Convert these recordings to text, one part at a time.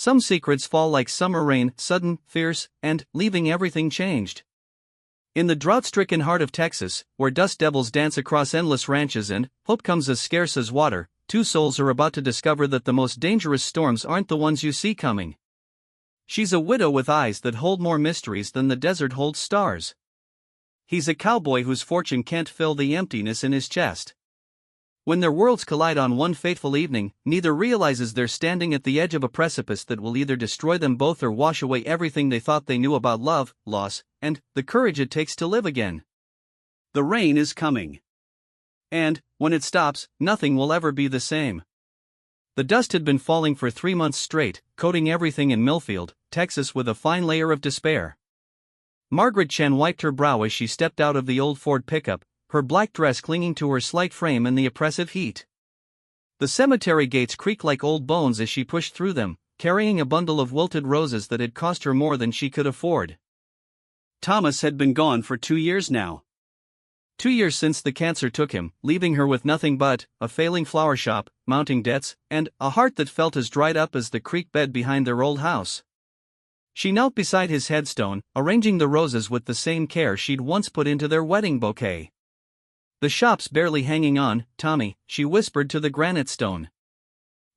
Some secrets fall like summer rain, sudden, fierce, and leaving everything changed. In the drought-stricken heart of Texas, where dust devils dance across endless ranches and hope comes as scarce as water, two souls are about to discover that the most dangerous storms aren't the ones you see coming. She's a widow with eyes that hold more mysteries than the desert holds stars. He's a cowboy whose fortune can't fill the emptiness in his chest. When their worlds collide on one fateful evening, neither realizes they're standing at the edge of a precipice that will either destroy them both or wash away everything they thought they knew about love, loss, and the courage it takes to live again. The rain is coming. And, when it stops, nothing will ever be the same. The dust had been falling for 3 months straight, coating everything in Millfield, Texas with a fine layer of despair. Margaret Chen wiped her brow as she stepped out of the old Ford pickup, her black dress clinging to her slight frame in the oppressive heat. The cemetery gates creaked like old bones as she pushed through them, carrying a bundle of wilted roses that had cost her more than she could afford. Thomas had been gone for 2 years now. 2 years since the cancer took him, leaving her with nothing but a failing flower shop, mounting debts, and a heart that felt as dried up as the creek bed behind their old house. She knelt beside his headstone, arranging the roses with the same care she'd once put into their wedding bouquet. "The shop's barely hanging on, Tommy," she whispered to the granite stone.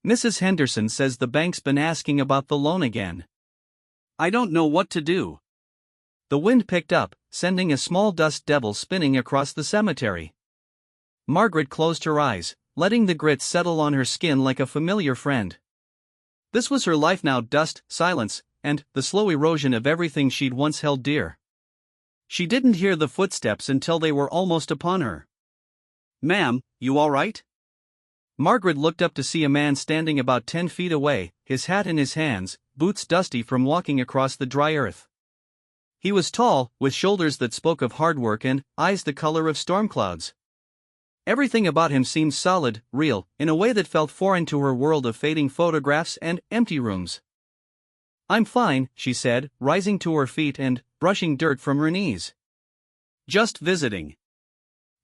"Mrs. Henderson says the bank's been asking about the loan again. I don't know what to do." The wind picked up, sending a small dust devil spinning across the cemetery. Margaret closed her eyes, letting the grit settle on her skin like a familiar friend. This was her life now: dust, silence, and the slow erosion of everything she'd once held dear. She didn't hear the footsteps until they were almost upon her. "Ma'am, you all right?" Margaret looked up to see a man standing about 10 feet away, his hat in his hands, boots dusty from walking across the dry earth. He was tall, with shoulders that spoke of hard work and eyes the color of storm clouds. Everything about him seemed solid, real, in a way that felt foreign to her world of fading photographs and empty rooms. "I'm fine," she said, rising to her feet and brushing dirt from her knees. "Just visiting."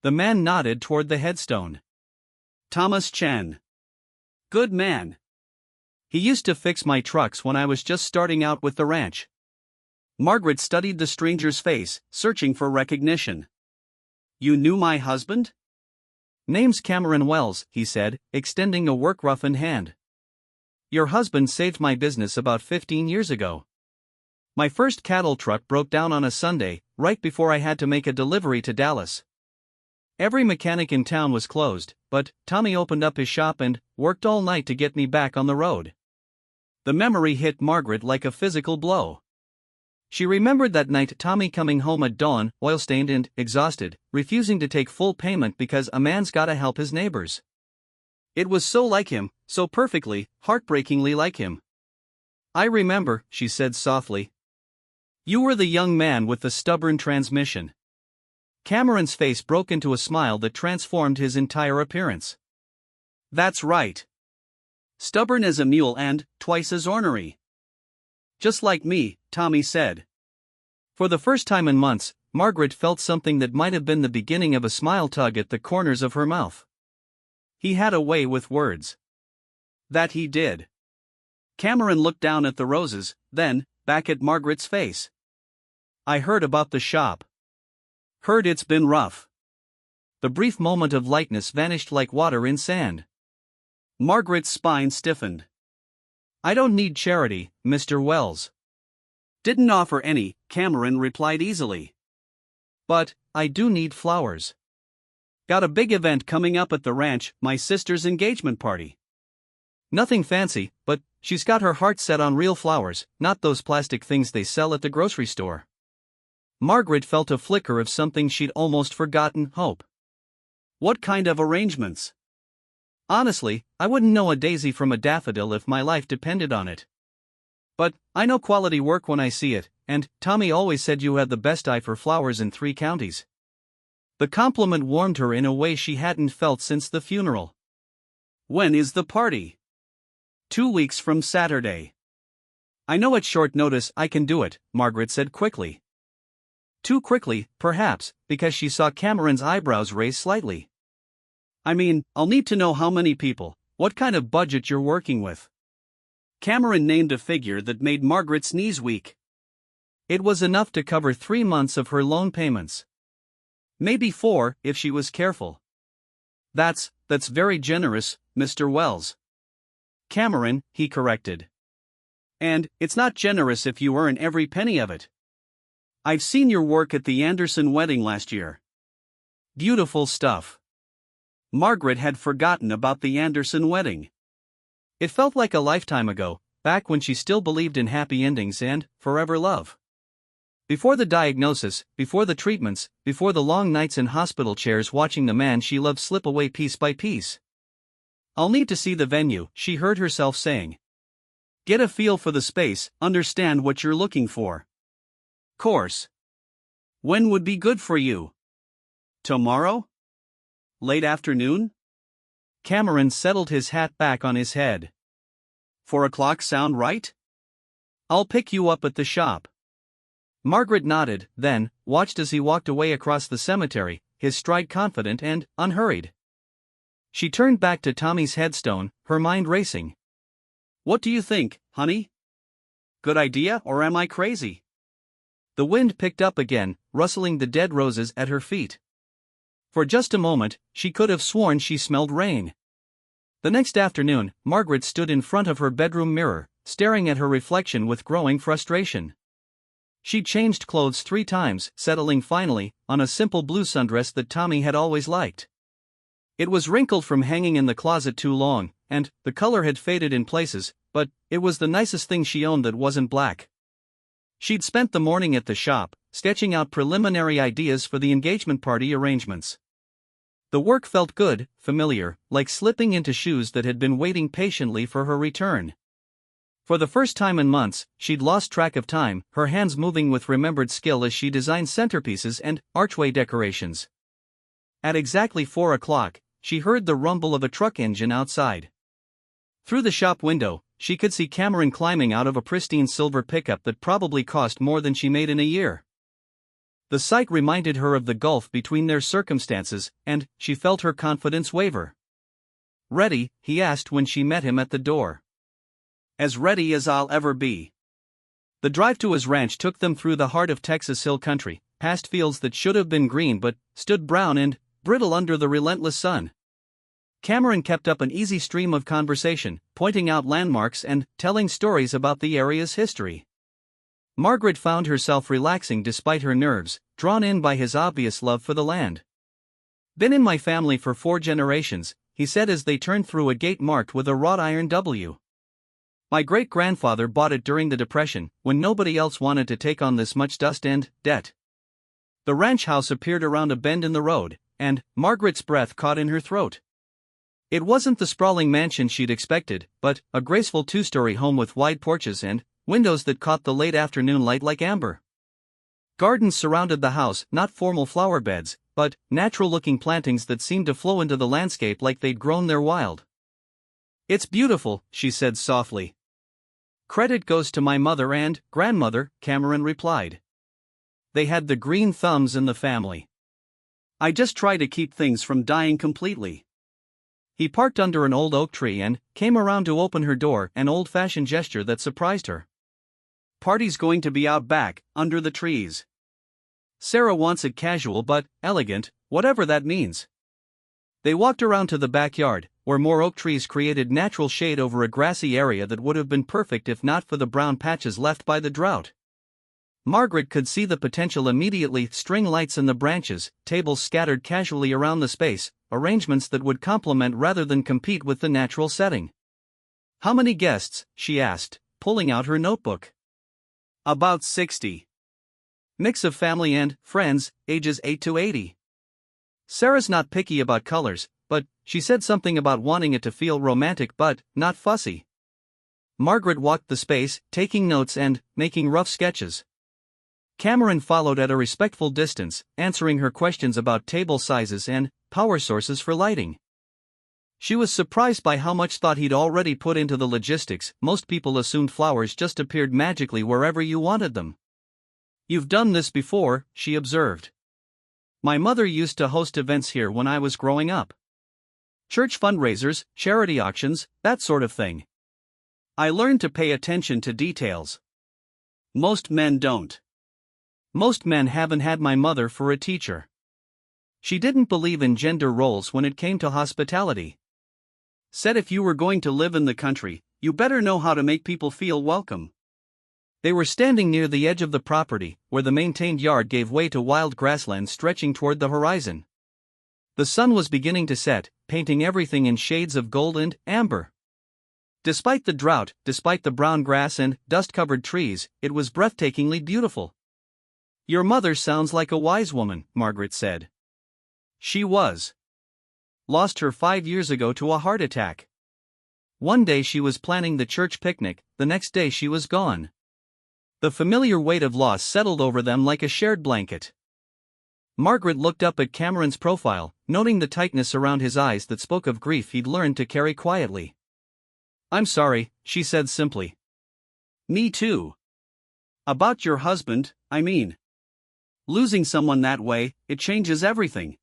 The man nodded toward the headstone. "Thomas Chen. Good man. He used to fix my trucks when I was just starting out with the ranch." Margaret studied the stranger's face, searching for recognition. "You knew my husband?" "Name's Cameron Wells," he said, extending a work-roughened hand. "Your husband saved my business about 15 years ago. My first cattle truck broke down on a Sunday, right before I had to make a delivery to Dallas. Every mechanic in town was closed, but Tommy opened up his shop and worked all night to get me back on the road." The memory hit Margaret like a physical blow. She remembered that night, Tommy coming home at dawn, oil-stained and exhausted, refusing to take full payment because a man's gotta help his neighbors. It was so like him, so perfectly, heartbreakingly like him. "I remember," she said softly. "You were the young man with the stubborn transmission." Cameron's face broke into a smile that transformed his entire appearance. "That's right. Stubborn as a mule and twice as ornery. Just like me," Tommy said. For the first time in months, Margaret felt something that might have been the beginning of a smile tug at the corners of her mouth. He had a way with words. That he did. Cameron looked down at the roses, then back at Margaret's face. "I heard about the shop. Heard it's been rough." The brief moment of lightness vanished like water in sand. Margaret's spine stiffened. "I don't need charity, Mr. Wells." "Didn't offer any," Cameron replied easily. "But I do need flowers. Got a big event coming up at the ranch, my sister's engagement party. Nothing fancy, but she's got her heart set on real flowers, not those plastic things they sell at the grocery store." Margaret felt a flicker of something she'd almost forgotten: hope. "What kind of arrangements?" "Honestly, I wouldn't know a daisy from a daffodil if my life depended on it. But I know quality work when I see it, and Tommy always said you had the best eye for flowers in 3 counties. The compliment warmed her in a way she hadn't felt since the funeral. "When is the party?" 2 weeks from Saturday." "I know at short notice I can do it," Margaret said quickly. Too quickly, perhaps, because she saw Cameron's eyebrows raise slightly. "I mean, I'll need to know how many people, what kind of budget you're working with." Cameron named a figure that made Margaret's knees weak. It was enough to cover 3 months of her loan payments. Maybe 4, if she was careful. That's very generous, Mr. Wells. Cameron, he corrected. And it's not generous if you earn every penny of it. I've seen your work at the Anderson wedding last year. Beautiful stuff. Margaret had forgotten about the Anderson wedding. It felt like a lifetime ago, back when she still believed in happy endings and forever love. Before the diagnosis, before the treatments, before the long nights in hospital chairs watching the man she loved slip away piece by piece. I'll need to see the venue, she heard herself saying. Get a feel for the space, understand what you're looking for. Course. When would be good for you? Tomorrow? Late afternoon? Cameron settled his hat back on his head. 4 o'clock sound right? I'll pick you up at the shop. Margaret nodded, then watched as he walked away across the cemetery, his stride confident and unhurried. She turned back to Tommy's headstone, her mind racing. What do you think, honey? Good idea, or am I crazy? The wind picked up again, rustling the dead roses at her feet. For just a moment, she could have sworn she smelled rain. The next afternoon, Margaret stood in front of her bedroom mirror, staring at her reflection with growing frustration. She changed clothes 3 times, settling finally on a simple blue sundress that Tommy had always liked. It was wrinkled from hanging in the closet too long, and the color had faded in places, but it was the nicest thing she owned that wasn't black. She'd spent the morning at the shop, sketching out preliminary ideas for the engagement party arrangements. The work felt good, familiar, like slipping into shoes that had been waiting patiently for her return. For the first time in months, she'd lost track of time, her hands moving with remembered skill as she designed centerpieces and archway decorations. At exactly 4 o'clock, she heard the rumble of a truck engine outside. Through the shop window, she could see Cameron climbing out of a pristine silver pickup that probably cost more than she made in a year. The sight reminded her of the gulf between their circumstances, and she felt her confidence waver. "Ready?" he asked when she met him at the door. "As ready as I'll ever be." The drive to his ranch took them through the heart of Texas hill country, past fields that should have been green but stood brown and brittle under the relentless sun. Cameron kept up an easy stream of conversation, pointing out landmarks and telling stories about the area's history. Margaret found herself relaxing despite her nerves, drawn in by his obvious love for the land. "Been in my family for 4 generations, he said as they turned through a gate marked with a wrought iron W. My great-grandfather bought it during the Depression, when nobody else wanted to take on this much dust and debt." The ranch house appeared around a bend in the road, and Margaret's breath caught in her throat. It wasn't the sprawling mansion she'd expected, but a graceful 2-story home with wide porches and windows that caught the late afternoon light like amber. Gardens surrounded the house, not formal flower beds, but natural-looking plantings that seemed to flow into the landscape like they'd grown there wild. "It's beautiful," she said softly. "Credit goes to my mother and grandmother," Cameron replied. "They had the green thumbs in the family. I just try to keep things from dying completely." He parked under an old oak tree and came around to open her door, an old-fashioned gesture that surprised her. "Party's going to be out back, under the trees. Sarah wants it casual but elegant, whatever that means." They walked around to the backyard, where more oak trees created natural shade over a grassy area that would have been perfect if not for the brown patches left by the drought. Margaret could see the potential immediately: string lights in the branches, tables scattered casually around the space, arrangements that would complement rather than compete with the natural setting. "How many guests?" she asked, pulling out her notebook. "About 60. Mix of family and friends, ages 8 to 80. Sarah's not picky about colors, but she said something about wanting it to feel romantic but not fussy." Margaret walked the space, taking notes and making rough sketches. Cameron followed at a respectful distance, answering her questions about table sizes and power sources for lighting. She was surprised by how much thought he'd already put into the logistics. Most people assumed flowers just appeared magically wherever you wanted them. "You've done this before," she observed. "My mother used to host events here when I was growing up. Church fundraisers, charity auctions, that sort of thing." I learned to pay attention to details. Most men don't. Most men haven't had my mother for a teacher. She didn't believe in gender roles when it came to hospitality. Said if you were going to live in the country, you better know how to make people feel welcome. They were standing near the edge of the property, where the maintained yard gave way to wild grassland stretching toward the horizon. The sun was beginning to set, painting everything in shades of gold and amber. Despite the drought, despite the brown grass and dust-covered trees, it was breathtakingly beautiful. Your mother sounds like a wise woman, Margaret said. She was. Lost her 5 years ago to a heart attack. One day she was planning the church picnic, the next day she was gone. The familiar weight of loss settled over them like a shared blanket. Margaret looked up at Cameron's profile, noting the tightness around his eyes that spoke of grief he'd learned to carry quietly. I'm sorry, she said simply. Me too. About your husband, I mean. Losing someone that way, it changes everything.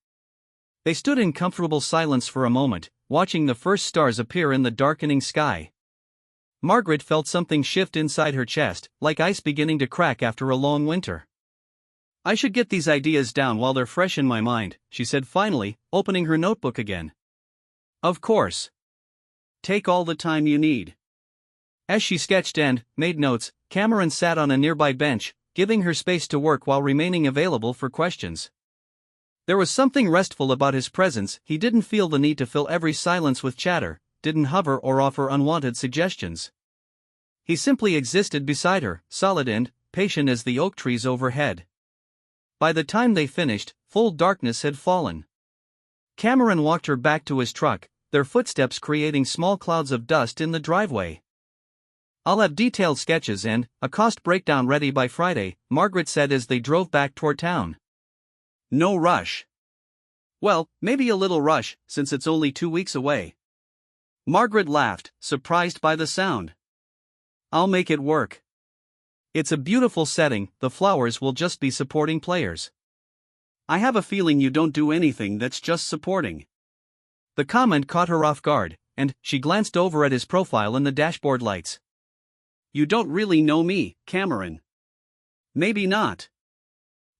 They stood in comfortable silence for a moment, watching the first stars appear in the darkening sky. Margaret felt something shift inside her chest, like ice beginning to crack after a long winter. I should get these ideas down while they're fresh in my mind, she said finally, opening her notebook again. Of course. Take all the time you need. As she sketched and made notes, Cameron sat on a nearby bench, giving her space to work while remaining available for questions. There was something restful about his presence. He didn't feel the need to fill every silence with chatter, didn't hover or offer unwanted suggestions. He simply existed beside her, solid and patient as the oak trees overhead. By the time they finished, full darkness had fallen. Cameron walked her back to his truck, their footsteps creating small clouds of dust in the driveway. I'll have detailed sketches and a cost breakdown ready by Friday, Margaret said as they drove back toward town. No rush. Well, maybe a little rush, since it's only 2 weeks away. Margaret laughed, surprised by the sound. I'll make it work. It's a beautiful setting, the flowers will just be supporting players. I have a feeling you don't do anything that's just supporting. The comment caught her off guard, and she glanced over at his profile in the dashboard lights. You don't really know me, Cameron. Maybe not.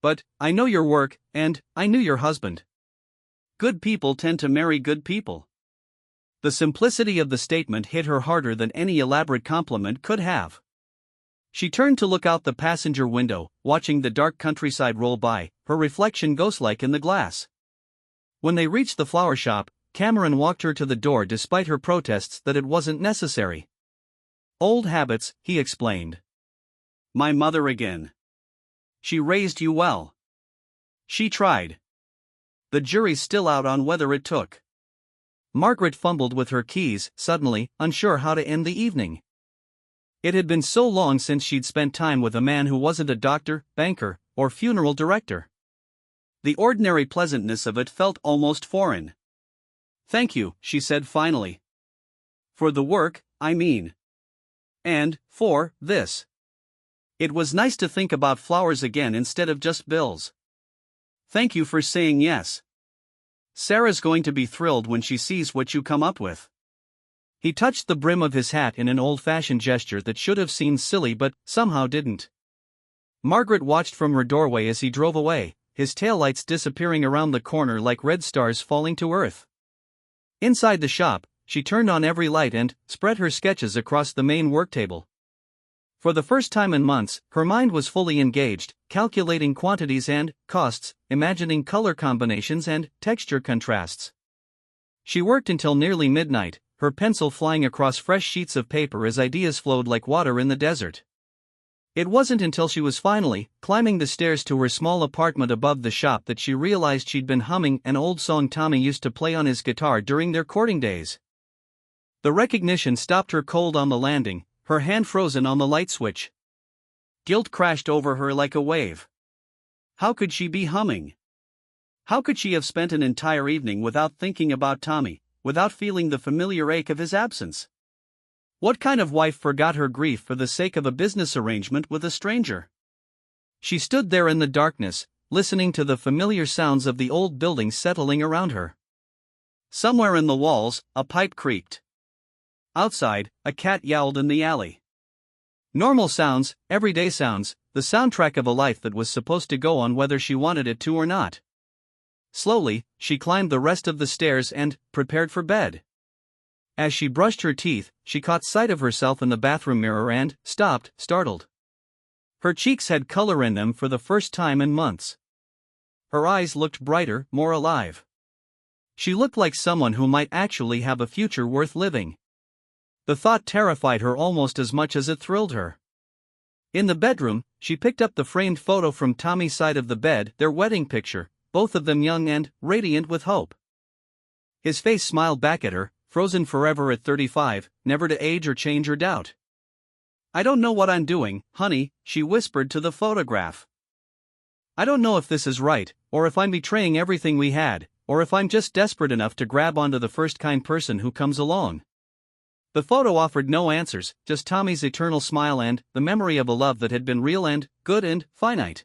But I know your work, and I knew your husband. Good people tend to marry good people. The simplicity of the statement hit her harder than any elaborate compliment could have. She turned to look out the passenger window, watching the dark countryside roll by, her reflection ghost-like in the glass. When they reached the flower shop, Cameron walked her to the door despite her protests that it wasn't necessary. Old habits, he explained. My mother again. She raised you well. She tried. The jury's still out on whether it took. Margaret fumbled with her keys, suddenly, unsure how to end the evening. It had been so long since she'd spent time with a man who wasn't a doctor, banker, or funeral director. The ordinary pleasantness of it felt almost foreign. Thank you, she said finally. For the work, I mean. And, for this. It was nice to think about flowers again instead of just bills. Thank you for saying yes. Sarah's going to be thrilled when she sees what you come up with. He touched the brim of his hat in an old-fashioned gesture that should have seemed silly but somehow didn't. Margaret watched from her doorway as he drove away, his taillights disappearing around the corner like red stars falling to earth. Inside the shop, she turned on every light and spread her sketches across the main work table. For the first time in months, her mind was fully engaged, calculating quantities and costs, imagining color combinations and texture contrasts. She worked until nearly midnight, her pencil flying across fresh sheets of paper as ideas flowed like water in the desert. It wasn't until she was finally climbing the stairs to her small apartment above the shop that she realized she'd been humming an old song Tommy used to play on his guitar during their courting days. The recognition stopped her cold on the landing, her hand frozen on the light switch. Guilt crashed over her like a wave. How could she be humming? How could she have spent an entire evening without thinking about Tommy, without feeling the familiar ache of his absence? What kind of wife forgot her grief for the sake of a business arrangement with a stranger? She stood there in the darkness, listening to the familiar sounds of the old building settling around her. Somewhere in the walls, a pipe creaked. Outside, a cat yowled in the alley. Normal sounds, everyday sounds, the soundtrack of a life that was supposed to go on whether she wanted it to or not. Slowly, she climbed the rest of the stairs and prepared for bed. As she brushed her teeth, she caught sight of herself in the bathroom mirror and stopped, startled. Her cheeks had color in them for the first time in months. Her eyes looked brighter, more alive. She looked like someone who might actually have a future worth living. The thought terrified her almost as much as it thrilled her. In the bedroom, she picked up the framed photo from Tommy's side of the bed, their wedding picture, both of them young and radiant with hope. His face smiled back at her, frozen forever at 35, never to age or change or doubt. "I don't know what I'm doing, honey," she whispered to the photograph. "I don't know if this is right, or if I'm betraying everything we had, or if I'm just desperate enough to grab onto the first kind person who comes along." The photo offered no answers, just Tommy's eternal smile and the memory of a love that had been real and good and finite.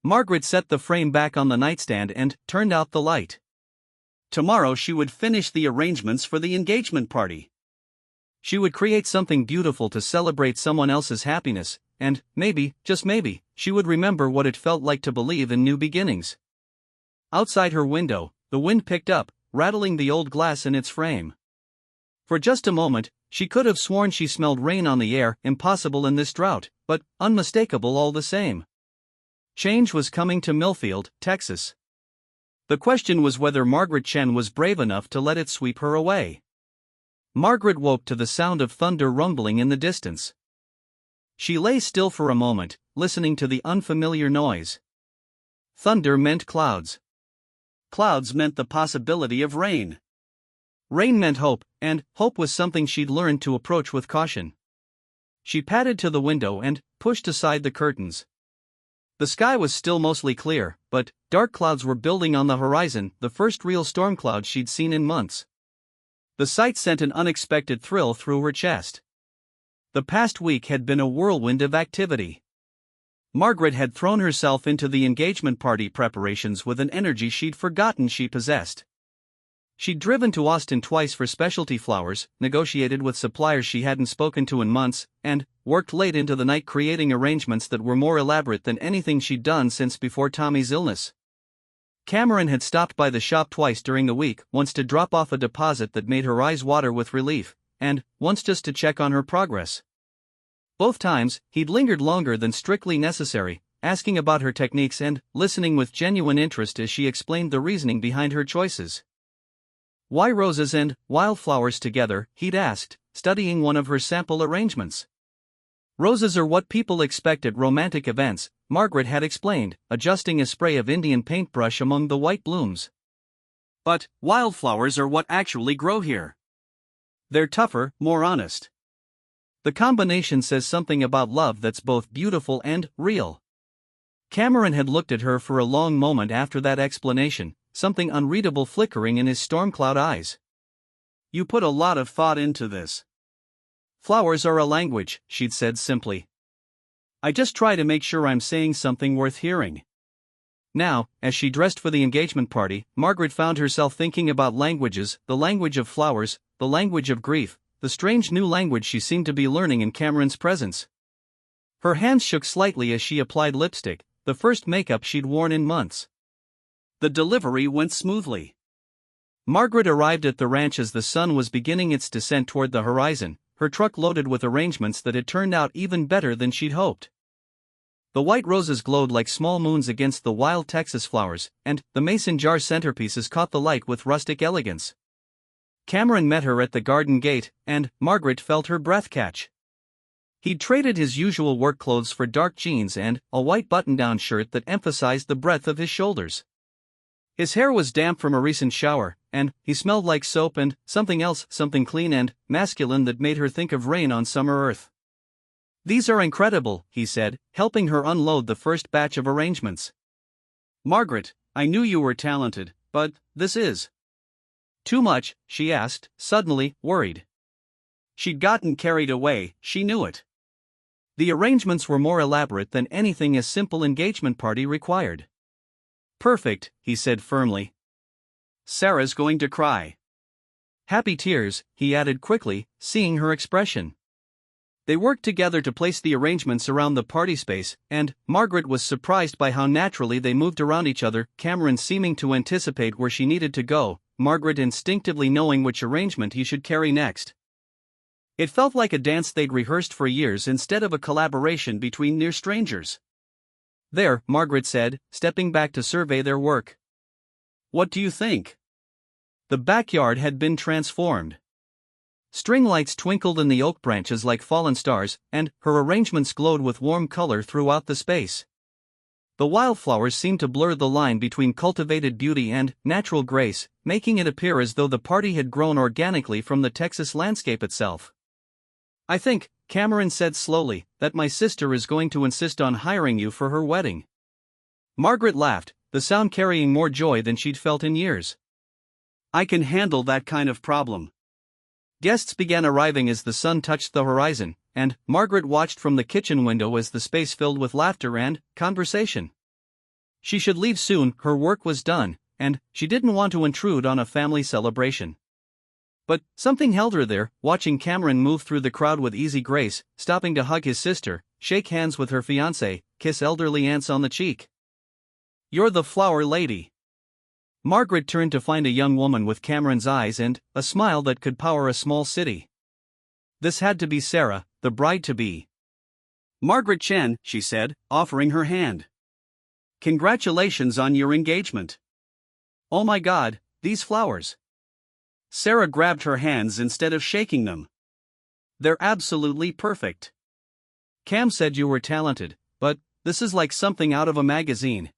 Margaret set the frame back on the nightstand and turned out the light. Tomorrow she would finish the arrangements for the engagement party. She would create something beautiful to celebrate someone else's happiness, and maybe, just maybe, she would remember what it felt like to believe in new beginnings. Outside her window, the wind picked up, rattling the old glass in its frame. For just a moment, she could have sworn she smelled rain on the air, impossible in this drought, but unmistakable all the same. Change was coming to Millfield, Texas. The question was whether Margaret Chen was brave enough to let it sweep her away. Margaret woke to the sound of thunder rumbling in the distance. She lay still for a moment, listening to the unfamiliar noise. Thunder meant clouds. Clouds meant the possibility of rain. Rain meant hope, and hope was something she'd learned to approach with caution. She padded to the window and pushed aside the curtains. The sky was still mostly clear, but dark clouds were building on the horizon, the first real storm clouds she'd seen in months. The sight sent an unexpected thrill through her chest. The past week had been a whirlwind of activity. Margaret had thrown herself into the engagement party preparations with an energy she'd forgotten she possessed. She'd driven to Austin twice for specialty flowers, negotiated with suppliers she hadn't spoken to in months, and worked late into the night creating arrangements that were more elaborate than anything she'd done since before Tommy's illness. Cameron had stopped by the shop twice during the week, once to drop off a deposit that made her eyes water with relief, and once just to check on her progress. Both times, he'd lingered longer than strictly necessary, asking about her techniques and listening with genuine interest as she explained the reasoning behind her choices. "Why roses and wildflowers together?" he'd asked, studying one of her sample arrangements. "Roses are what people expect at romantic events," Margaret had explained, adjusting a spray of Indian paintbrush among the white blooms. "But wildflowers are what actually grow here. They're tougher, more honest. The combination says something about love that's both beautiful and real." Cameron had looked at her for a long moment after that explanation, something unreadable flickering in his storm cloud eyes. "You put a lot of thought into this." "Flowers are a language," she'd said simply. "I just try to make sure I'm saying something worth hearing." Now, as she dressed for the engagement party, Margaret found herself thinking about languages, the language of flowers, the language of grief, the strange new language she seemed to be learning in Cameron's presence. Her hands shook slightly as she applied lipstick, the first makeup she'd worn in months. The delivery went smoothly. Margaret arrived at the ranch as the sun was beginning its descent toward the horizon, her truck loaded with arrangements that had turned out even better than she'd hoped. The white roses glowed like small moons against the wild Texas flowers, and the mason jar centerpieces caught the light with rustic elegance. Cameron met her at the garden gate, and Margaret felt her breath catch. He'd traded his usual work clothes for dark jeans and a white button-down shirt that emphasized the breadth of his shoulders. His hair was damp from a recent shower, and he smelled like soap and something else, something clean and masculine that made her think of rain on summer earth. "These are incredible," he said, helping her unload the first batch of arrangements. "Margaret, I knew you were talented, but this is too much," she asked, suddenly worried. She'd gotten carried away, she knew it. The arrangements were more elaborate than anything a simple engagement party required. "Perfect," he said firmly. "Sarah's going to cry." Happy tears, he added quickly, seeing her expression. They worked together to place the arrangements around the party space, and Margaret was surprised by how naturally they moved around each other, Cameron seeming to anticipate where she needed to go, Margaret instinctively knowing which arrangement he should carry next. It felt like a dance they'd rehearsed for years instead of a collaboration between near strangers. There, Margaret said, stepping back to survey their work. What do you think? The backyard had been transformed. String lights twinkled in the oak branches like fallen stars, and her arrangements glowed with warm color throughout the space. The wildflowers seemed to blur the line between cultivated beauty and natural grace, making it appear as though the party had grown organically from the Texas landscape itself. I think, Cameron said slowly, that my sister is going to insist on hiring you for her wedding. Margaret laughed, the sound carrying more joy than she'd felt in years. I can handle that kind of problem. Guests began arriving as the sun touched the horizon, and Margaret watched from the kitchen window as the space filled with laughter and conversation. She should leave soon, her work was done, and she didn't want to intrude on a family celebration. But something held her there, watching Cameron move through the crowd with easy grace, stopping to hug his sister, shake hands with her fiancé, kiss elderly aunts on the cheek. You're the flower lady. Margaret turned to find a young woman with Cameron's eyes and a smile that could power a small city. This had to be Sarah, the bride-to-be. Margaret Chen, she said, offering her hand. Congratulations on your engagement. Oh my God, these flowers. Sarah grabbed her hands instead of shaking them. They're absolutely perfect. Cam said you were talented, but this is like something out of a magazine.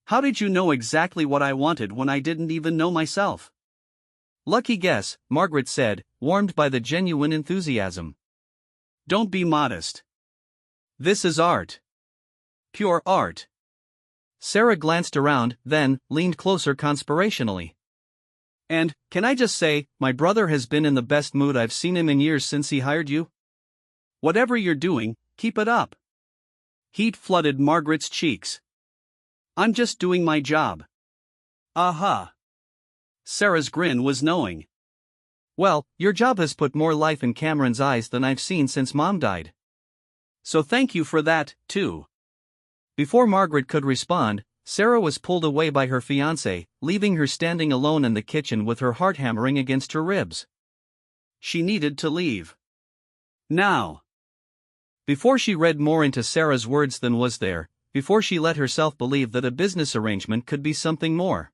How did you know exactly what I wanted when I didn't even know myself? Lucky guess, Margaret said, warmed by the genuine enthusiasm. Don't be modest. This is art. Pure art. Sarah glanced around, then leaned closer conspirationally. And, can I just say, my brother has been in the best mood I've seen him in years since he hired you? Whatever you're doing, keep it up. Heat flooded Margaret's cheeks. I'm just doing my job. Aha. Sarah's grin was knowing. Well, your job has put more life in Cameron's eyes than I've seen since Mom died. So thank you for that, too. Before Margaret could respond, Sarah was pulled away by her fiancé, leaving her standing alone in the kitchen with her heart hammering against her ribs. She needed to leave. Now. Before she read more into Sarah's words than was there, before she let herself believe that a business arrangement could be something more.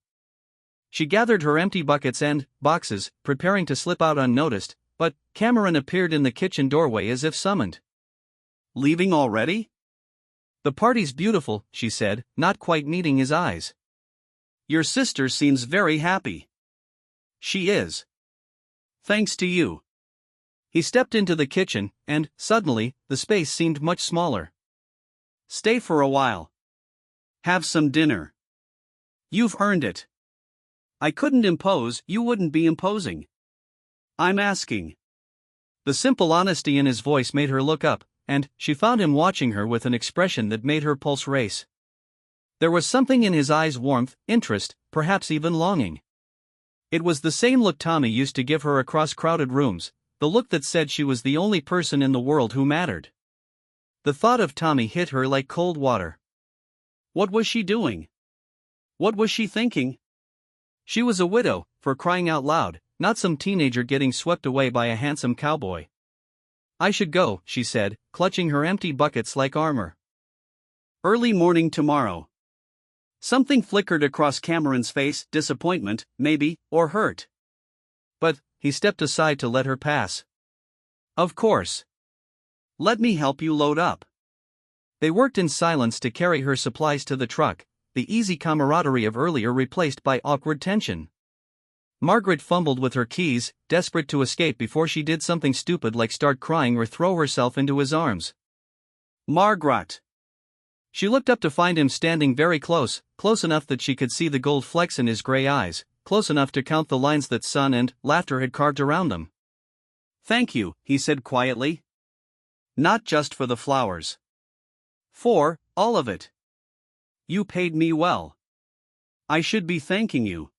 She gathered her empty buckets and boxes, preparing to slip out unnoticed, but Cameron appeared in the kitchen doorway as if summoned. Leaving already? The party's beautiful, she said, not quite meeting his eyes. Your sister seems very happy. She is. Thanks to you. He stepped into the kitchen, and, suddenly, the space seemed much smaller. Stay for a while. Have some dinner. You've earned it. I couldn't impose, you wouldn't be imposing. I'm asking. The simple honesty in his voice made her look up, and she found him watching her with an expression that made her pulse race. There was something in his eyes, warmth, interest, perhaps even longing. It was the same look Tommy used to give her across crowded rooms, the look that said she was the only person in the world who mattered. The thought of Tommy hit her like cold water. What was she doing? What was she thinking? She was a widow, for crying out loud, not some teenager getting swept away by a handsome cowboy. I should go, she said, clutching her empty buckets like armor. Early morning tomorrow. Something flickered across Cameron's face, disappointment, maybe, or hurt. But he stepped aside to let her pass. Of course. Let me help you load up. They worked in silence to carry her supplies to the truck, the easy camaraderie of earlier replaced by awkward tension. Margaret fumbled with her keys, desperate to escape before she did something stupid like start crying or throw herself into his arms. Margaret! She looked up to find him standing very close, close enough that she could see the gold flecks in his gray eyes, close enough to count the lines that sun and laughter had carved around them. Thank you, he said quietly. Not just for the flowers. For all of it. You paid me well. I should be thanking you.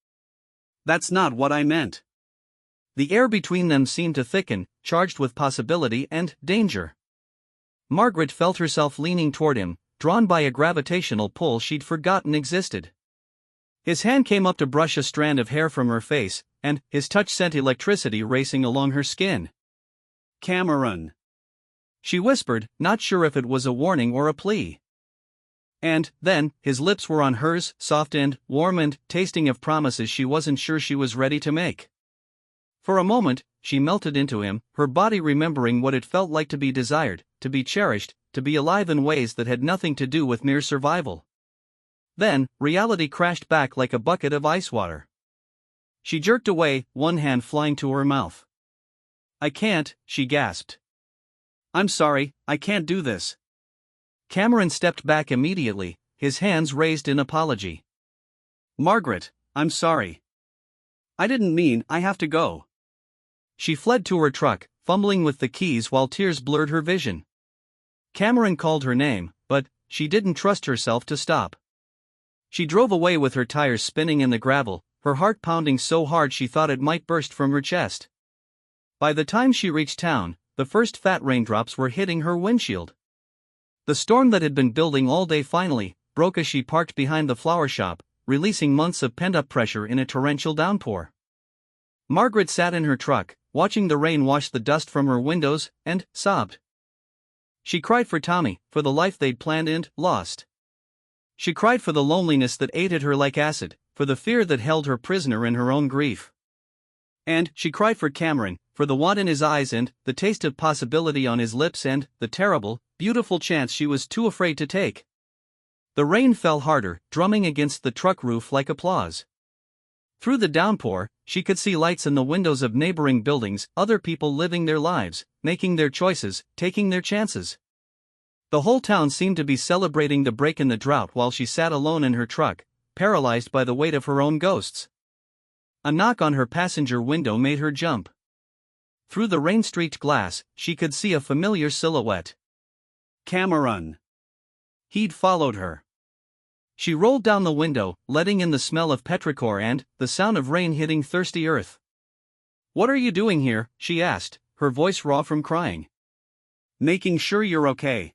That's not what I meant. The air between them seemed to thicken, charged with possibility and danger. Margaret felt herself leaning toward him, drawn by a gravitational pull she'd forgotten existed. His hand came up to brush a strand of hair from her face, and his touch sent electricity racing along her skin. "Cameron," she whispered, not sure if it was a warning or a plea. And then, his lips were on hers, soft and warm and tasting of promises she wasn't sure she was ready to make. For a moment, she melted into him, her body remembering what it felt like to be desired, to be cherished, to be alive in ways that had nothing to do with mere survival. Then, reality crashed back like a bucket of ice water. She jerked away, one hand flying to her mouth. "I can't," she gasped. "I'm sorry, I can't do this." Cameron stepped back immediately, his hands raised in apology. "Margaret, I'm sorry. I didn't mean I have to go." She fled to her truck, fumbling with the keys while tears blurred her vision. Cameron called her name, but she didn't trust herself to stop. She drove away with her tires spinning in the gravel, her heart pounding so hard she thought it might burst from her chest. By the time she reached town, the first fat raindrops were hitting her windshield. The storm that had been building all day finally broke as she parked behind the flower shop, releasing months of pent-up pressure in a torrential downpour. Margaret sat in her truck, watching the rain wash the dust from her windows, and sobbed. She cried for Tommy, for the life they'd planned and lost. She cried for the loneliness that ate at her like acid, for the fear that held her prisoner in her own grief. And she cried for Cameron, for the want in his eyes and the taste of possibility on his lips and the terrible, beautiful chance she was too afraid to take. The rain fell harder, drumming against the truck roof like applause. Through the downpour, she could see lights in the windows of neighboring buildings, other people living their lives, making their choices, taking their chances. The whole town seemed to be celebrating the break in the drought while she sat alone in her truck, paralyzed by the weight of her own ghosts. A knock on her passenger window made her jump. Through the rain-streaked glass, she could see a familiar silhouette. "Cameron." He'd followed her. She rolled down the window, letting in the smell of petrichor and the sound of rain hitting thirsty earth. "What are you doing here?" she asked, her voice raw from crying. "Making sure you're okay."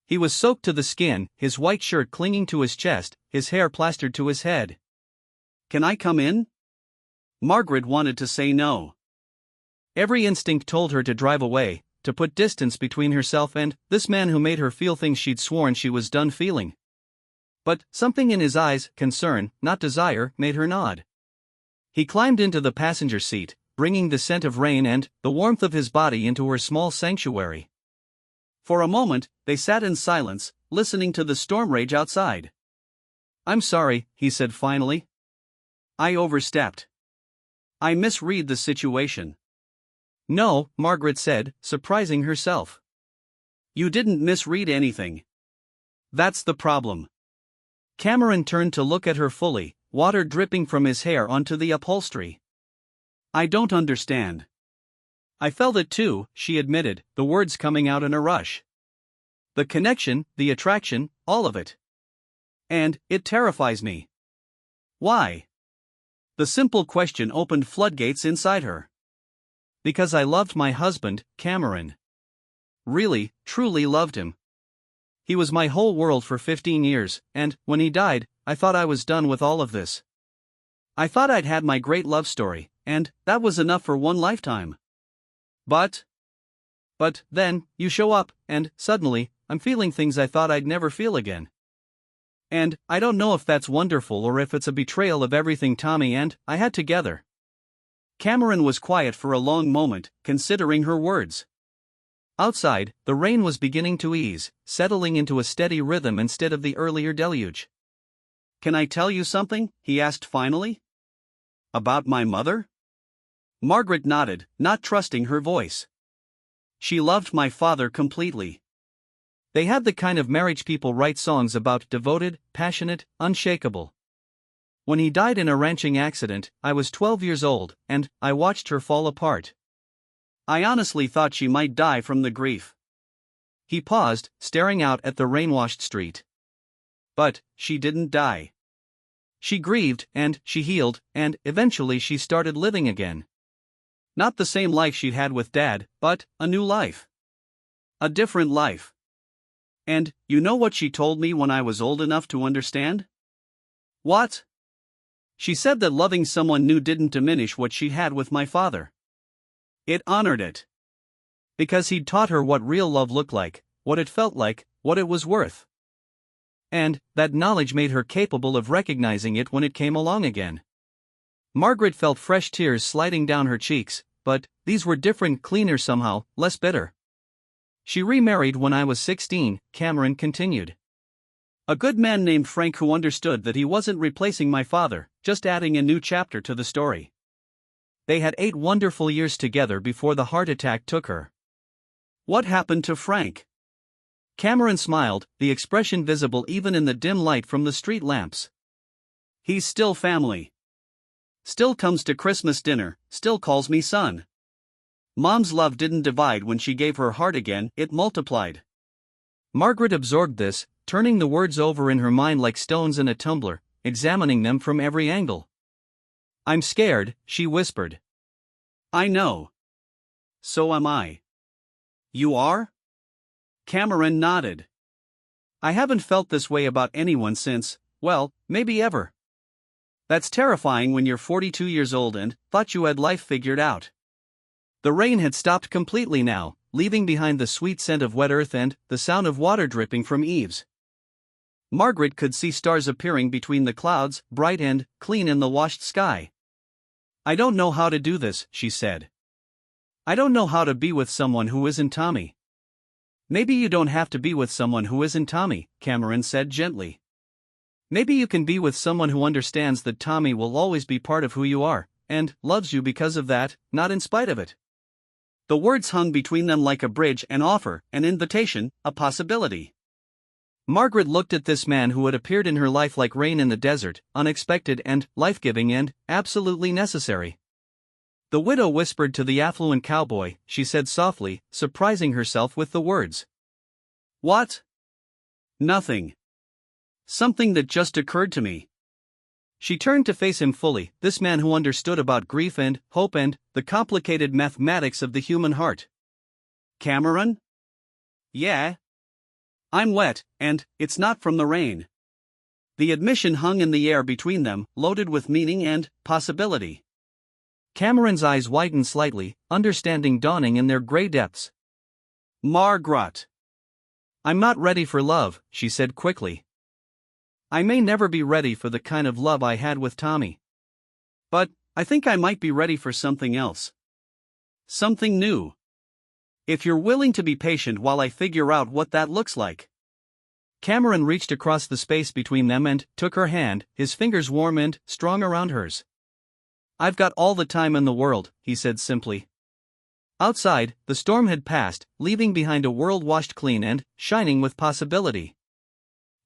He was soaked to the skin, his white shirt clinging to his chest, his hair plastered to his head. "Can I come in?" Margaret wanted to say no. Every instinct told her to drive away, to put distance between herself and this man who made her feel things she'd sworn she was done feeling. But something in his eyes, concern, not desire, made her nod. He climbed into the passenger seat, bringing the scent of rain and the warmth of his body into her small sanctuary. For a moment, they sat in silence, listening to the storm rage outside. "I'm sorry," he said finally. "I overstepped. I misread the situation." "No," Margaret said, surprising herself. "You didn't misread anything. That's the problem." Cameron turned to look at her fully, water dripping from his hair onto the upholstery. "I don't understand." "I felt it too," she admitted, the words coming out in a rush. "The connection, the attraction, all of it. And it terrifies me." "Why?" The simple question opened floodgates inside her. "Because I loved my husband, Cameron. Really, truly loved him. He was my whole world for 15 years, and when he died, I thought I was done with all of this. I thought I'd had my great love story, and that was enough for one lifetime. But then, you show up, and suddenly, I'm feeling things I thought I'd never feel again. And I don't know if that's wonderful or if it's a betrayal of everything Tommy and I had together." Cameron was quiet for a long moment, considering her words. Outside, the rain was beginning to ease, settling into a steady rhythm instead of the earlier deluge. "Can I tell you something?" he asked finally. "About my mother?" Margaret nodded, not trusting her voice. "She loved my father completely. They had the kind of marriage people write songs about: devoted, passionate, unshakable. When he died in a ranching accident, I was 12 years old, and I watched her fall apart. I honestly thought she might die from the grief." He paused, staring out at the rain-washed street. "But she didn't die." "She grieved, and she healed, and eventually she started living again." Not the same life she'd had with Dad, but a new life. A different life. And, you know what she told me when I was old enough to understand? What? She said that loving someone new didn't diminish what she had with my father. It honored it. Because he'd taught her what real love looked like, what it felt like, what it was worth. And, that knowledge made her capable of recognizing it when it came along again. Margaret felt fresh tears sliding down her cheeks, but these were different, cleaner somehow, less bitter. She remarried when I was 16, Cameron continued. A good man named Frank who understood that he wasn't replacing my father, just adding a new chapter to the story. They had 8 wonderful years together before the heart attack took her. What happened to Frank? Cameron smiled, the expression visible even in the dim light from the street lamps. He's still family. Still comes to Christmas dinner, still calls me son. Mom's love didn't divide when she gave her heart again, it multiplied. Margaret absorbed this, turning the words over in her mind like stones in a tumbler, examining them from every angle. I'm scared, she whispered. I know. So am I. You are? Cameron nodded. I haven't felt this way about anyone since, well, maybe ever. That's terrifying when you're 42 years old and thought you had life figured out. The rain had stopped completely now, leaving behind the sweet scent of wet earth and the sound of water dripping from eaves. Margaret could see stars appearing between the clouds, bright and clean in the washed sky. I don't know how to do this, she said. I don't know how to be with someone who isn't Tommy. Maybe you don't have to be with someone who isn't Tommy, Cameron said gently. Maybe you can be with someone who understands that Tommy will always be part of who you are, and loves you because of that, not in spite of it. The words hung between them like a bridge, an offer, an invitation, a possibility. Margaret looked at this man who had appeared in her life like rain in the desert, unexpected and life-giving and absolutely necessary. The widow whispered to the affluent cowboy, she said softly, surprising herself with the words. What? Nothing. Something that just occurred to me. She turned to face him fully, this man who understood about grief and hope and the complicated mathematics of the human heart. Cameron? Yeah. I'm wet, and it's not from the rain. The admission hung in the air between them, loaded with meaning and possibility. Cameron's eyes widened slightly, understanding dawning in their gray depths. Margaret. I'm not ready for love, she said quickly. I may never be ready for the kind of love I had with Tommy. But I think I might be ready for something else. Something new. If you're willing to be patient while I figure out what that looks like. Cameron reached across the space between them and took her hand, his fingers warm and strong around hers. I've got all the time in the world, he said simply. Outside, the storm had passed, leaving behind a world washed clean and shining with possibility.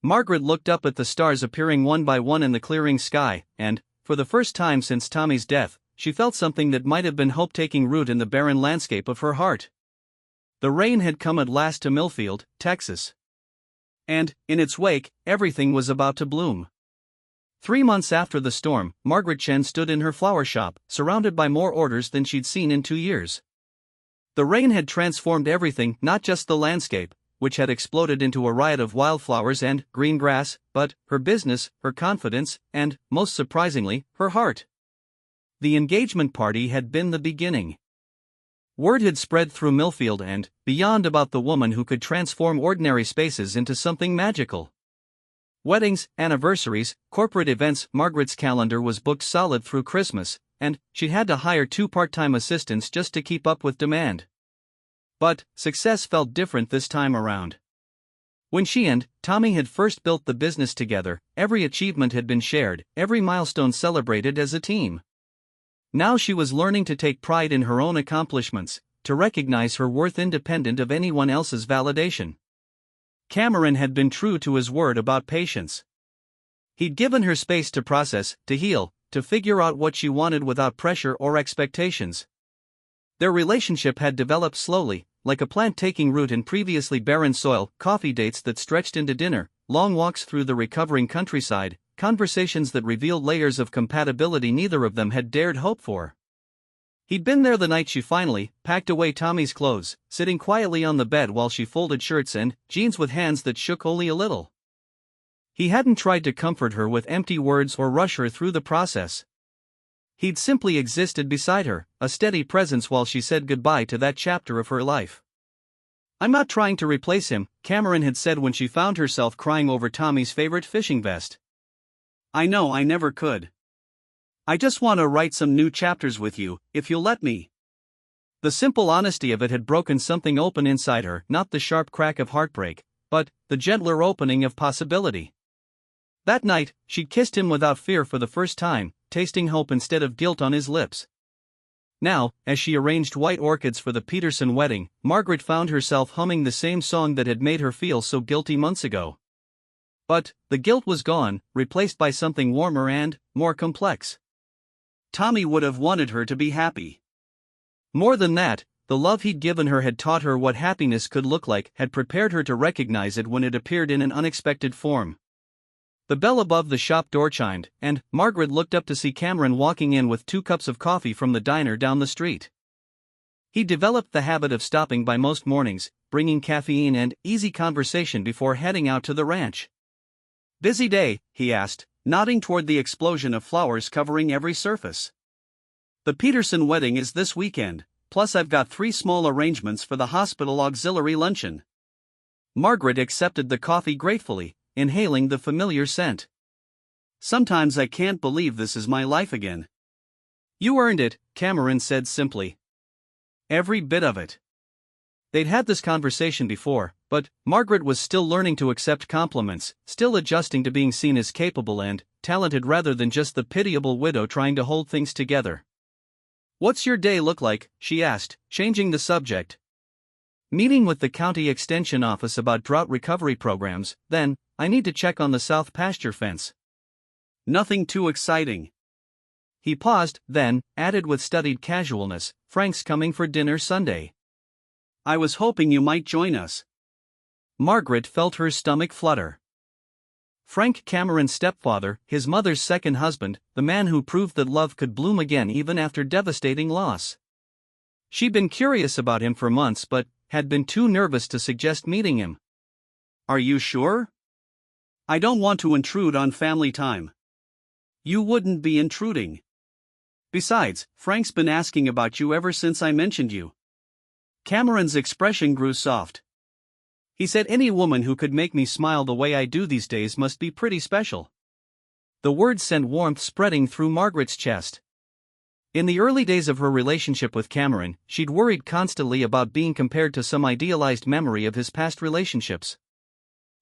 Margaret looked up at the stars appearing one by one in the clearing sky, and, for the first time since Tommy's death, she felt something that might have been hope taking root in the barren landscape of her heart. The rain had come at last to Millfield, Texas. And, in its wake, everything was about to bloom. 3 months after the storm, Margaret Chen stood in her flower shop, surrounded by more orders than she'd seen in 2 years. The rain had transformed everything, not just the landscape, which had exploded into a riot of wildflowers and green grass, but her business, her confidence, and, most surprisingly, her heart. The engagement party had been the beginning. Word had spread through Millfield and beyond about the woman who could transform ordinary spaces into something magical. Weddings, anniversaries, corporate events, Margaret's calendar was booked solid through Christmas, and she had to hire 2 part-time assistants just to keep up with demand. But success felt different this time around. When she and Tommy had first built the business together, every achievement had been shared, every milestone celebrated as a team. Now she was learning to take pride in her own accomplishments, to recognize her worth independent of anyone else's validation. Cameron had been true to his word about patience. He'd given her space to process, to heal, to figure out what she wanted without pressure or expectations. Their relationship had developed slowly, like a plant taking root in previously barren soil, coffee dates that stretched into dinner, long walks through the recovering countryside, conversations that revealed layers of compatibility neither of them had dared hope for. He'd been there the night she finally packed away Tommy's clothes, sitting quietly on the bed while she folded shirts and jeans with hands that shook only a little. He hadn't tried to comfort her with empty words or rush her through the process. He'd simply existed beside her, a steady presence while she said goodbye to that chapter of her life. "I'm not trying to replace him," Cameron had said when she found herself crying over Tommy's favorite fishing vest. "I know I never could. I just want to write some new chapters with you, if you'll let me." The simple honesty of it had broken something open inside her, not the sharp crack of heartbreak, but the gentler opening of possibility. That night, she'd kissed him without fear for the first time, tasting hope instead of guilt on his lips. Now, as she arranged white orchids for the Peterson wedding, Margaret found herself humming the same song that had made her feel so guilty months ago. But the guilt was gone, replaced by something warmer and more complex. Tommy would have wanted her to be happy. More than that, the love he'd given her had taught her what happiness could look like, had prepared her to recognize it when it appeared in an unexpected form. The bell above the shop door chimed, and Margaret looked up to see Cameron walking in with 2 cups of coffee from the diner down the street. He developed the habit of stopping by most mornings, bringing caffeine and easy conversation before heading out to the ranch. "Busy day?" he asked, nodding toward the explosion of flowers covering every surface. "The Peterson wedding is this weekend, plus I've got 3 small arrangements for the hospital auxiliary luncheon." Margaret accepted the coffee gratefully, inhaling the familiar scent. "Sometimes I can't believe this is my life again." "You earned it," Cameron said simply. "Every bit of it." They'd had this conversation before, but Margaret was still learning to accept compliments, still adjusting to being seen as capable and talented rather than just the pitiable widow trying to hold things together. "What's your day look like?" she asked, changing the subject. "Meeting with the county extension office about drought recovery programs, then I need to check on the south pasture fence." "Nothing too exciting." He paused, then added with studied casualness, "Frank's coming for dinner Sunday. I was hoping you might join us." Margaret felt her stomach flutter. Frank Cameron's stepfather, his mother's second husband, the man who proved that love could bloom again even after devastating loss. She'd been curious about him for months but had been too nervous to suggest meeting him. "Are you sure? I don't want to intrude on family time." "You wouldn't be intruding. Besides, Frank's been asking about you ever since I mentioned you." Cameron's expression grew soft. "He said any woman who could make me smile the way I do these days must be pretty special." The words sent warmth spreading through Margaret's chest. In the early days of her relationship with Cameron, she'd worried constantly about being compared to some idealized memory of his past relationships.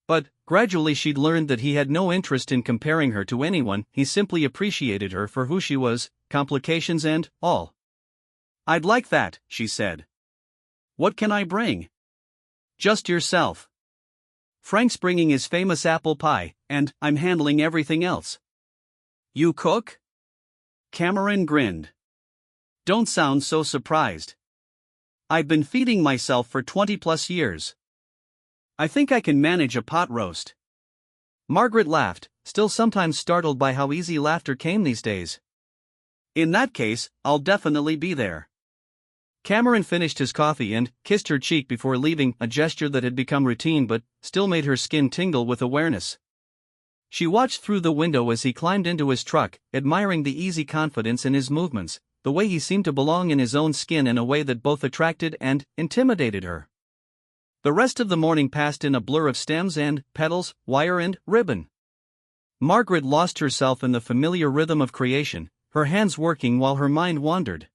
But gradually she'd learned that he had no interest in comparing her to anyone, he simply appreciated her for who she was, complications and all. "I'd like that," she said. "What can I bring?" "Just yourself. Frank's bringing his famous apple pie, and I'm handling everything else." "You cook?" Cameron grinned. "Don't sound so surprised. I've been feeding myself for 20+ years. I think I can manage a pot roast." Margaret laughed, still sometimes startled by how easy laughter came these days. "In that case, I'll definitely be there." Cameron finished his coffee and kissed her cheek before leaving, a gesture that had become routine but still made her skin tingle with awareness. She watched through the window as he climbed into his truck, admiring the easy confidence in his movements, the way he seemed to belong in his own skin in a way that both attracted and intimidated her. The rest of the morning passed in a blur of stems and petals, wire and ribbon. Margaret lost herself in the familiar rhythm of creation, her hands working while her mind wandered.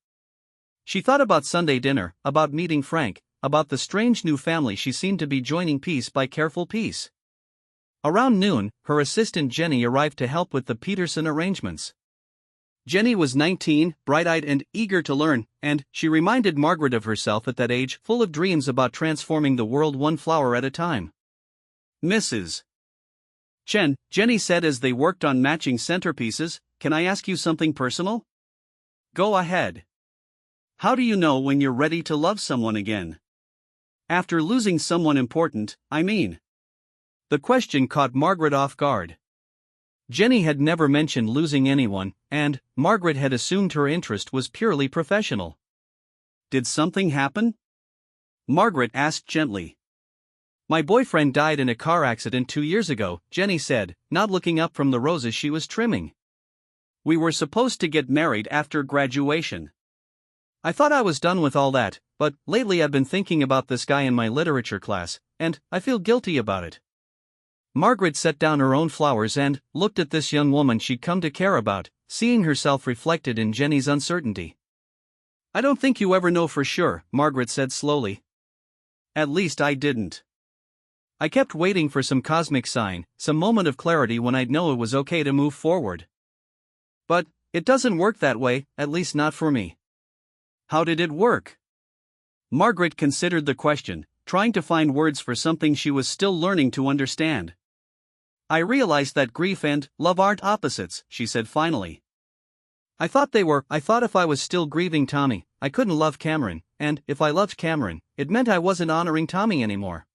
She thought about Sunday dinner, about meeting Frank, about the strange new family she seemed to be joining piece by careful piece. Around noon, her assistant Jenny arrived to help with the Peterson arrangements. Jenny was 19, bright-eyed and eager to learn, and she reminded Margaret of herself at that age, full of dreams about transforming the world one flower at a time. "Mrs. Chen," Jenny said as they worked on matching centerpieces, "can I ask you something personal?" "Go ahead." "How do you know when you're ready to love someone again? After losing someone important, I mean." The question caught Margaret off guard. Jenny had never mentioned losing anyone, and Margaret had assumed her interest was purely professional. Did something happen? Margaret asked gently. My boyfriend died in a car accident 2 years ago, Jenny said, not looking up from the roses she was trimming. We were supposed to get married after graduation. I thought I was done with all that, but lately I've been thinking about this guy in my literature class, and I feel guilty about it. Margaret set down her own flowers and looked at this young woman she'd come to care about, seeing herself reflected in Jenny's uncertainty. I don't think you ever know for sure, Margaret said slowly. At least I didn't. I kept waiting for some cosmic sign, some moment of clarity when I'd know it was okay to move forward. But it doesn't work that way, at least not for me. How did it work? Margaret considered the question, trying to find words for something she was still learning to understand. I realized that grief and love aren't opposites, she said finally. I thought they were. I thought if I was still grieving Tommy, I couldn't love Cameron, and if I loved Cameron, it meant I wasn't honoring Tommy anymore.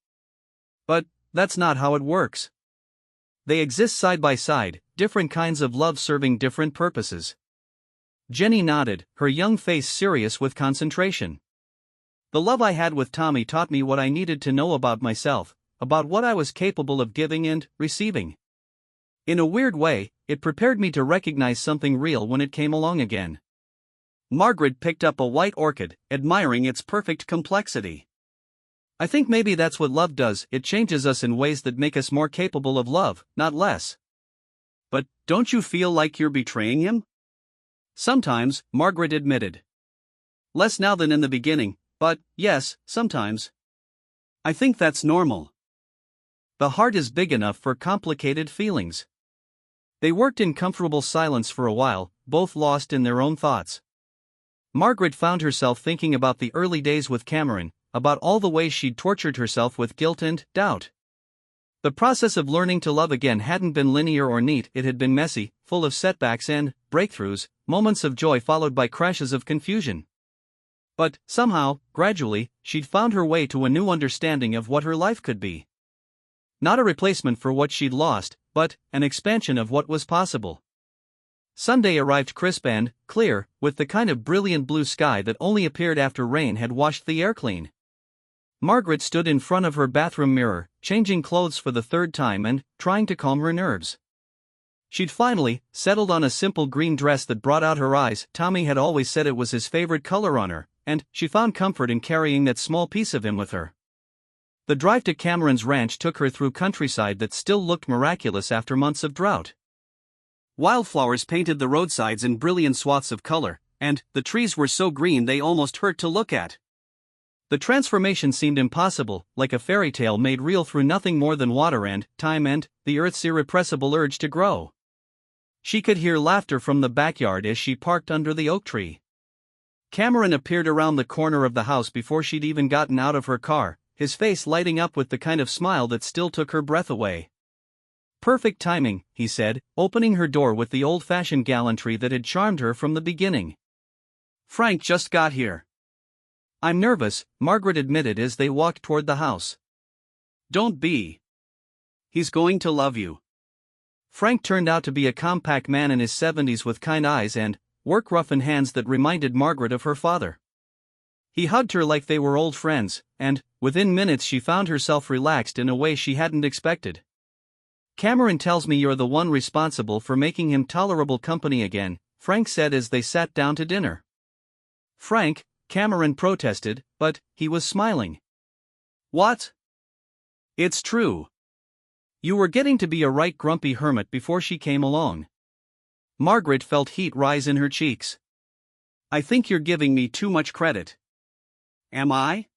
But that's not how it works. They exist side by side, different kinds of love serving different purposes. Jenny nodded, her young face serious with concentration. The love I had with Tommy taught me what I needed to know about myself, about what I was capable of giving and receiving. In a weird way, it prepared me to recognize something real when it came along again. Margaret picked up a white orchid, admiring its perfect complexity. I think maybe that's what love does, it changes us in ways that make us more capable of love, not less. But don't you feel like you're betraying him? Sometimes, Margaret admitted. Less now than in the beginning, but yes, sometimes. I think that's normal. The heart is big enough for complicated feelings. They worked in comfortable silence for a while, both lost in their own thoughts. Margaret found herself thinking about the early days with Cameron, about all the ways she'd tortured herself with guilt and doubt. The process of learning to love again hadn't been linear or neat, it had been messy, full of setbacks and breakthroughs, moments of joy followed by crashes of confusion. But, somehow, gradually, she'd found her way to a new understanding of what her life could be. Not a replacement for what she'd lost, but an expansion of what was possible. Sunday arrived crisp and clear, with the kind of brilliant blue sky that only appeared after rain had washed the air clean. Margaret stood in front of her bathroom mirror, changing clothes for the third time and trying to calm her nerves. She'd finally settled on a simple green dress that brought out her eyes. Tommy had always said it was his favorite color on her, and she found comfort in carrying that small piece of him with her. The drive to Cameron's ranch took her through countryside that still looked miraculous after months of drought. Wildflowers painted the roadsides in brilliant swaths of color, and the trees were so green they almost hurt to look at. The transformation seemed impossible, like a fairy tale made real through nothing more than water and time and the earth's irrepressible urge to grow. She could hear laughter from the backyard as she parked under the oak tree. Cameron appeared around the corner of the house before she'd even gotten out of her car, his face lighting up with the kind of smile that still took her breath away. Perfect timing, he said, opening her door with the old-fashioned gallantry that had charmed her from the beginning. Frank just got here. I'm nervous, Margaret admitted as they walked toward the house. Don't be. He's going to love you. Frank turned out to be a compact man in his 70s with kind eyes and work-roughened hands that reminded Margaret of her father. He hugged her like they were old friends, and within minutes she found herself relaxed in a way she hadn't expected. Cameron tells me you're the one responsible for making him tolerable company again, Frank said as they sat down to dinner. Frank, Cameron protested, but he was smiling. What? It's true. You were getting to be a right grumpy hermit before she came along. Margaret felt heat rise in her cheeks. I think you're giving me too much credit. Am I?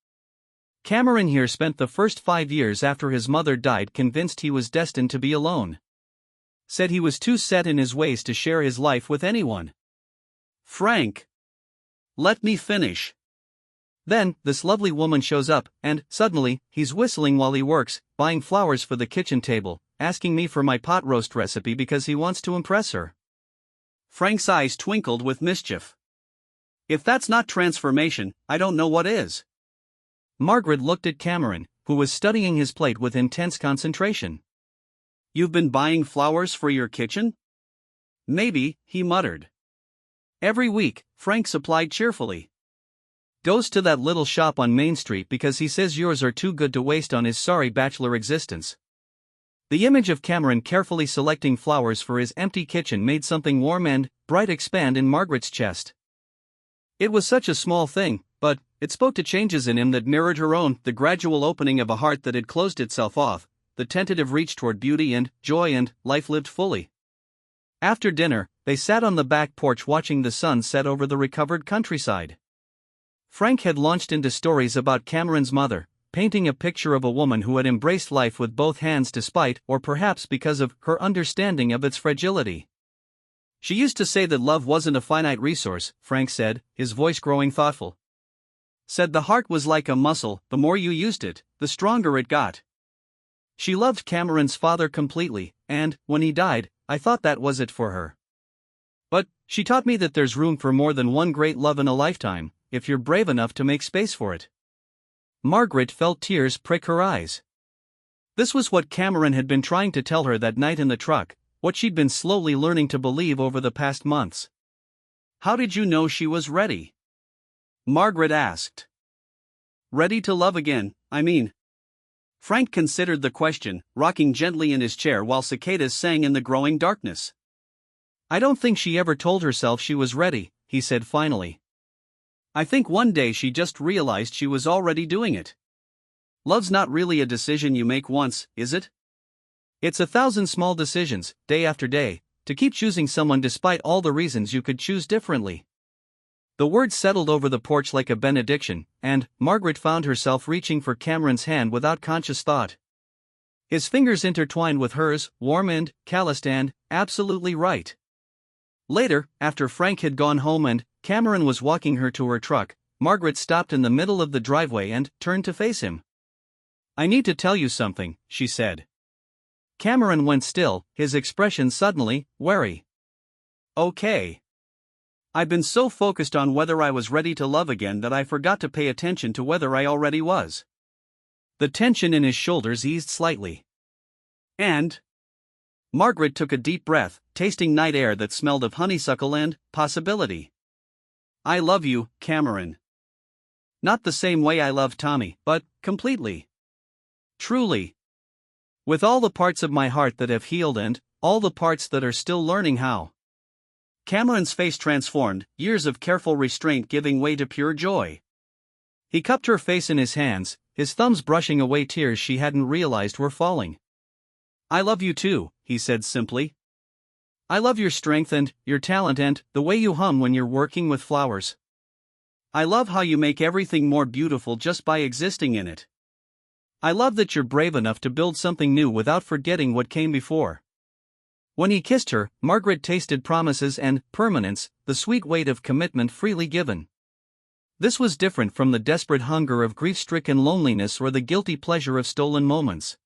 Cameron here spent the first 5 years after his mother died convinced he was destined to be alone. Said he was too set in his ways to share his life with anyone. Frank. Let me finish. Then, this lovely woman shows up, and, suddenly, he's whistling while he works, buying flowers for the kitchen table, asking me for my pot roast recipe because he wants to impress her. Frank's eyes twinkled with mischief. If that's not transformation, I don't know what is. Margaret looked at Cameron, who was studying his plate with intense concentration. You've been buying flowers for your kitchen? Maybe, he muttered. Every week, Frank supplied cheerfully. Goes to that little shop on Main Street because he says yours are too good to waste on his sorry bachelor existence. The image of Cameron carefully selecting flowers for his empty kitchen made something warm and bright expand in Margaret's chest. It was such a small thing, but it spoke to changes in him that mirrored her own, the gradual opening of a heart that had closed itself off, the tentative reach toward beauty and joy and life lived fully. After dinner, they sat on the back porch watching the sun set over the recovered countryside. Frank had launched into stories about Cameron's mother, painting a picture of a woman who had embraced life with both hands despite, or perhaps because of, her understanding of its fragility. She used to say that love wasn't a finite resource, Frank said, his voice growing thoughtful. Said the heart was like a muscle, the more you used it, the stronger it got. She loved Cameron's father completely, and, when he died, I thought that was it for her. But she taught me that there's room for more than one great love in a lifetime, if you're brave enough to make space for it. Margaret felt tears prick her eyes. This was what Cameron had been trying to tell her that night in the truck, what she'd been slowly learning to believe over the past months. How did you know she was ready? Margaret asked. Ready to love again, I mean. Frank considered the question, rocking gently in his chair while cicadas sang in the growing darkness. I don't think she ever told herself she was ready, he said finally. I think one day she just realized she was already doing it. Love's not really a decision you make once, is it? It's 1,000 small decisions, day after day, to keep choosing someone despite all the reasons you could choose differently. The words settled over the porch like a benediction, and Margaret found herself reaching for Cameron's hand without conscious thought. His fingers intertwined with hers, warm and calloused and absolutely right. Later, after Frank had gone home and Cameron was walking her to her truck, Margaret stopped in the middle of the driveway and turned to face him. I need to tell you something, she said. Cameron went still, his expression suddenly wary. Okay. I've been so focused on whether I was ready to love again that I forgot to pay attention to whether I already was. The tension in his shoulders eased slightly. And? Margaret took a deep breath, tasting night air that smelled of honeysuckle and possibility. I love you, Cameron. Not the same way I love Tommy, but completely. Truly. With all the parts of my heart that have healed and all the parts that are still learning how. Cameron's face transformed, years of careful restraint giving way to pure joy. He cupped her face in his hands, his thumbs brushing away tears she hadn't realized were falling. I love you too, he said simply. I love your strength and your talent and the way you hum when you're working with flowers. I love how you make everything more beautiful just by existing in it. I love that you're brave enough to build something new without forgetting what came before. When he kissed her, Margaret tasted promises and permanence, the sweet weight of commitment freely given. This was different from the desperate hunger of grief-stricken loneliness or the guilty pleasure of stolen moments.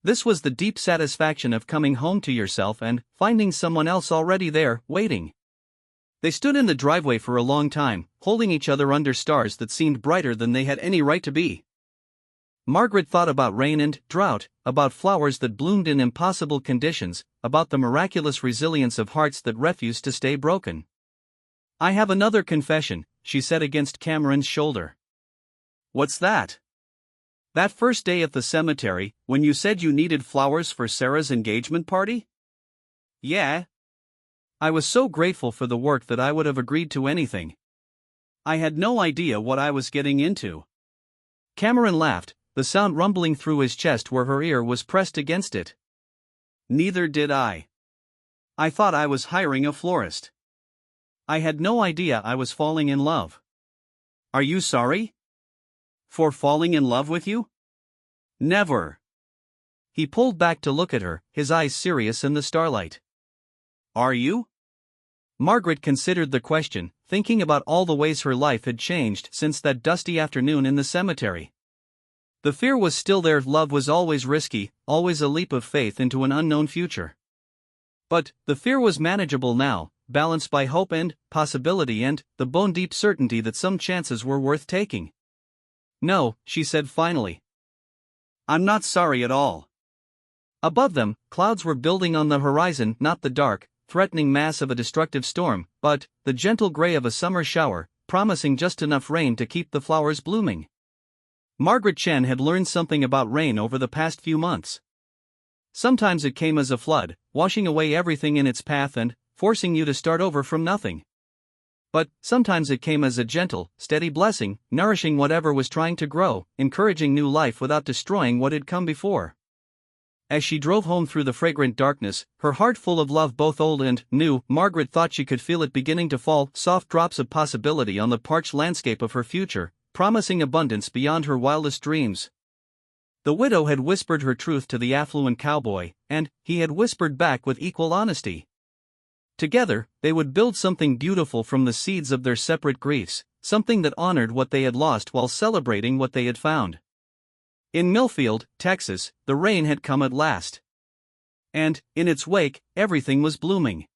This was the deep satisfaction of coming home to yourself and finding someone else already there, waiting. They stood in the driveway for a long time, holding each other under stars that seemed brighter than they had any right to be. Margaret thought about rain and drought, about flowers that bloomed in impossible conditions, about the miraculous resilience of hearts that refused to stay broken. I have another confession, she said against Cameron's shoulder. What's that? That first day at the cemetery, when you said you needed flowers for Sarah's engagement party? Yeah. I was so grateful for the work that I would have agreed to anything. I had no idea what I was getting into. Cameron laughed, the sound rumbling through his chest where her ear was pressed against it. Neither did I. I thought I was hiring a florist. I had no idea I was falling in love. Are you sorry? For falling in love with you? Never. He pulled back to look at her, his eyes serious in the starlight. Are you? Margaret considered the question, thinking about all the ways her life had changed since that dusty afternoon in the cemetery. The fear was still there, love was always risky, always a leap of faith into an unknown future. But the fear was manageable now, balanced by hope and possibility and the bone-deep certainty that some chances were worth taking. No, she said finally. I'm not sorry at all. Above them, clouds were building on the horizon, not the dark, threatening mass of a destructive storm, but the gentle gray of a summer shower, promising just enough rain to keep the flowers blooming. Margaret Chen had learned something about rain over the past few months. Sometimes it came as a flood, washing away everything in its path and forcing you to start over from nothing. But sometimes it came as a gentle, steady blessing, nourishing whatever was trying to grow, encouraging new life without destroying what had come before. As she drove home through the fragrant darkness, her heart full of love both old and new, Margaret thought she could feel it beginning to fall, soft drops of possibility on the parched landscape of her future, promising abundance beyond her wildest dreams. The widow had whispered her truth to the affluent cowboy, and he had whispered back with equal honesty. Together, they would build something beautiful from the seeds of their separate griefs, something that honored what they had lost while celebrating what they had found. In Millfield, Texas, the rain had come at last. And, in its wake, everything was blooming.